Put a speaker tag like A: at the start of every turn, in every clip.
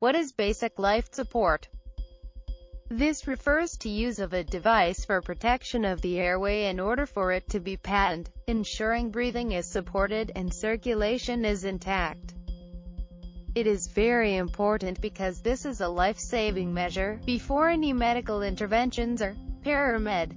A: What is basic life support? This refers to use of a device for protection of the airway in order for it to be patented, ensuring breathing is supported and circulation is intact. It is very important because this is a life-saving measure before any medical interventions or paramed.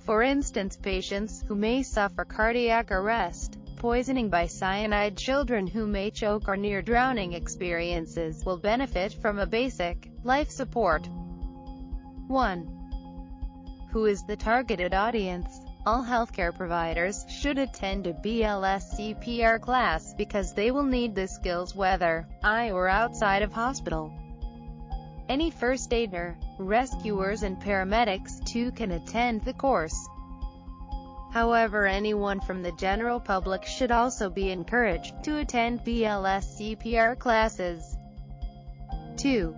A: For instance, patients who may suffer cardiac arrest, poisoning by cyanide, children who may choke or near drowning experiences will benefit from a basic life support. 1. Who is the targeted audience? All healthcare providers should attend a BLS CPR class because they will need the skills whether in or outside of hospital. Any first aider, rescuers and paramedics too can attend the course. However, anyone from the general public should also be encouraged to attend BLS CPR classes. 2.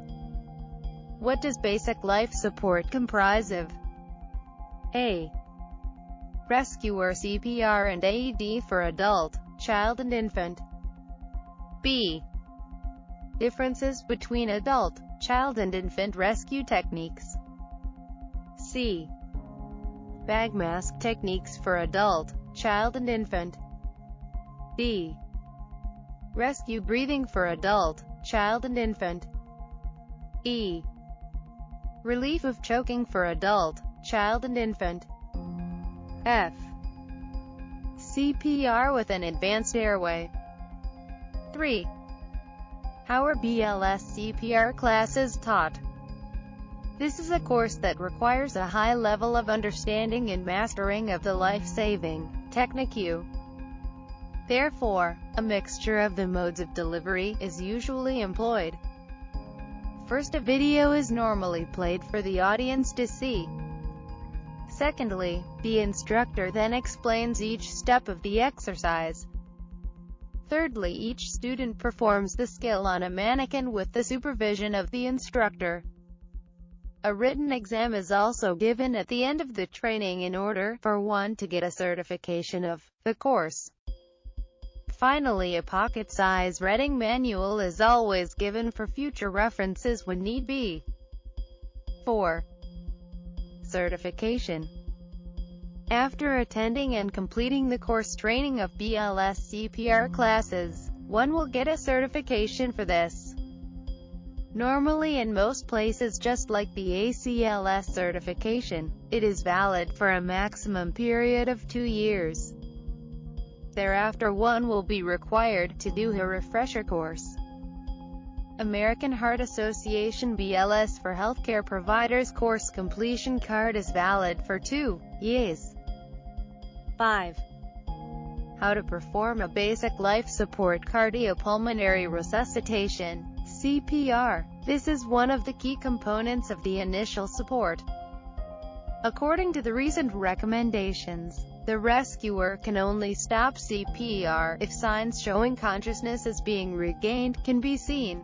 A: What does basic life support comprise of? A. Rescuer CPR and AED for adult, child and infant. B. Differences between adult, child and infant rescue techniques. C. Bag mask techniques for adult, child and infant. D. Rescue breathing for adult, child and infant. E. Relief of choking for adult, child and infant. F. CPR with an advanced airway. 3. How are BLS CPR classes taught? This is a course that requires a high level of understanding and mastering of the life-saving technique. Therefore, a mixture of the modes of delivery is usually employed. First, a video is normally played for the audience to see. Secondly, the instructor then explains each step of the exercise. Thirdly, each student performs the skill on a mannequin with the supervision of the instructor. A written exam is also given at the end of the training in order for one to get a certification of the course. Finally, a pocket-size reading manual is always given for future references when need be. 4. Certification. After attending and completing the course training of BLS CPR classes, one will get a certification for this. Normally in most places, just like the ACLS certification, it is valid for a maximum period of 2 years. Thereafter one will be required to do a refresher course. American Heart Association BLS for Healthcare Providers course completion card is valid for 2 years. 5. How to perform a basic life support cardiopulmonary resuscitation, CPR. This is one of the key components of the initial support. According to the recent recommendations, the rescuer can only stop CPR if signs showing consciousness is being regained can be seen.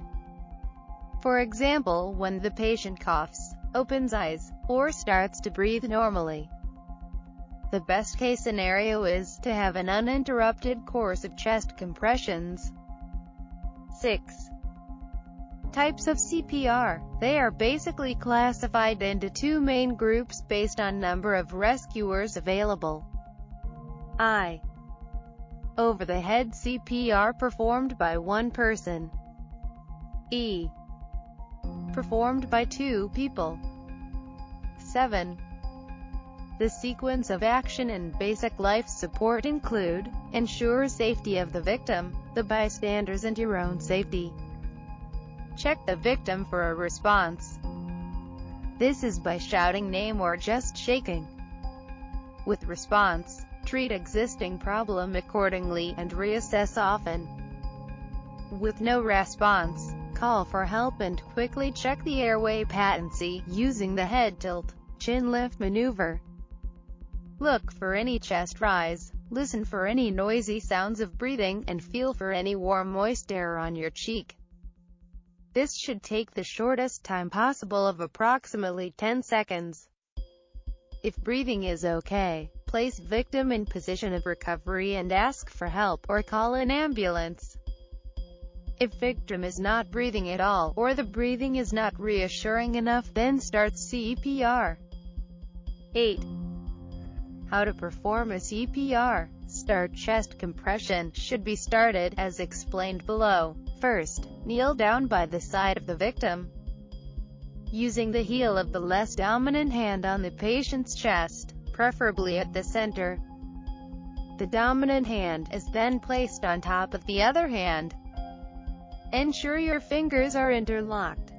A: For example, when the patient coughs, opens eyes, or starts to breathe normally. The best case scenario is to have an uninterrupted course of chest compressions. 6. Types of CPR. They are basically classified into 2 main groups based on number of rescuers available. I. Over-the-head CPR performed by 1 person. E. Performed by 2 people. 7. The sequence of action and basic life support include: ensure safety of the victim, the bystanders and your own safety. Check the victim for a response. This is by shouting name or just shaking. With response, treat existing problem accordingly and reassess often. With no response, call for help and quickly check the airway patency using the head tilt, chin lift maneuver. Look for any chest rise, listen for any noisy sounds of breathing, and feel for any warm moist air on your cheek. This should take the shortest time possible of approximately 10 seconds. If breathing is okay, place victim in position of recovery and ask for help or call an ambulance. If victim is not breathing at all, or the breathing is not reassuring enough, then start CPR. 8. How to perform a CPR. Start chest compression should be started, as explained below. First, kneel down by the side of the victim, using the heel of the less dominant hand on the patient's chest, preferably at the center. The dominant hand is then placed on top of the other hand. Ensure your fingers are interlocked.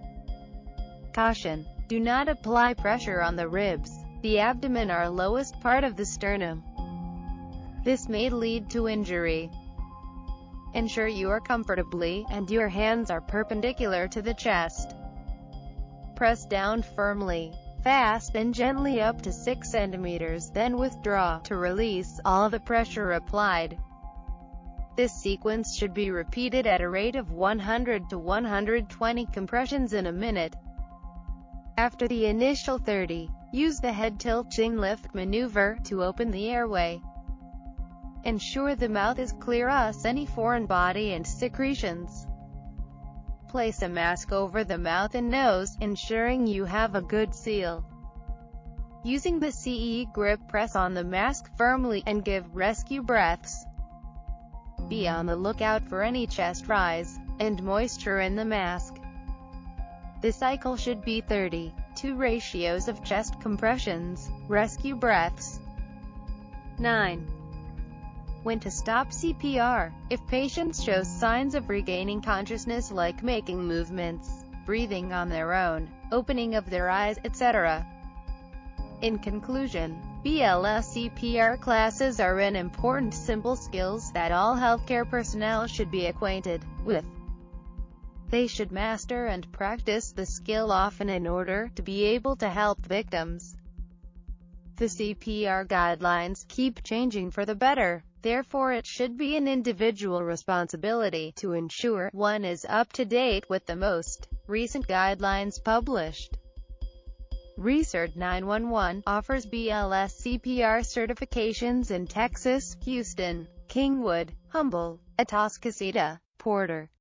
A: Caution: do not apply pressure on the ribs, the abdomen or lowest part of the sternum. This may lead to injury. Ensure you are comfortably, and your hands are perpendicular to the chest. Press down firmly, fast and gently up to 6 centimeters, then withdraw, to release all the pressure applied. This sequence should be repeated at a rate of 100 to 120 compressions in a minute. After the initial 30, use the head tilt chin lift maneuver to open the airway. Ensure the mouth is clear of any foreign body and secretions. Place a mask over the mouth and nose, ensuring you have a good seal. Using the CE grip, press on the mask firmly, and give rescue breaths. Be on the lookout for any chest rise and moisture in the mask. The cycle should be 30:2 ratios of chest compressions, rescue breaths. 9. When to stop CPR. If patients show signs of regaining consciousness, like making movements, breathing on their own, opening of their eyes, etc. In conclusion, BLS CPR classes are an important simple skills that all healthcare personnel should be acquainted with. They should master and practice the skill often in order to be able to help victims. The CPR guidelines keep changing for the better, therefore it should be an individual responsibility to ensure one is up to date with the most recent guidelines published. Recert 911 offers BLS CPR certifications in Texas, Houston, Kingwood, Humble, Atascocita, Porter,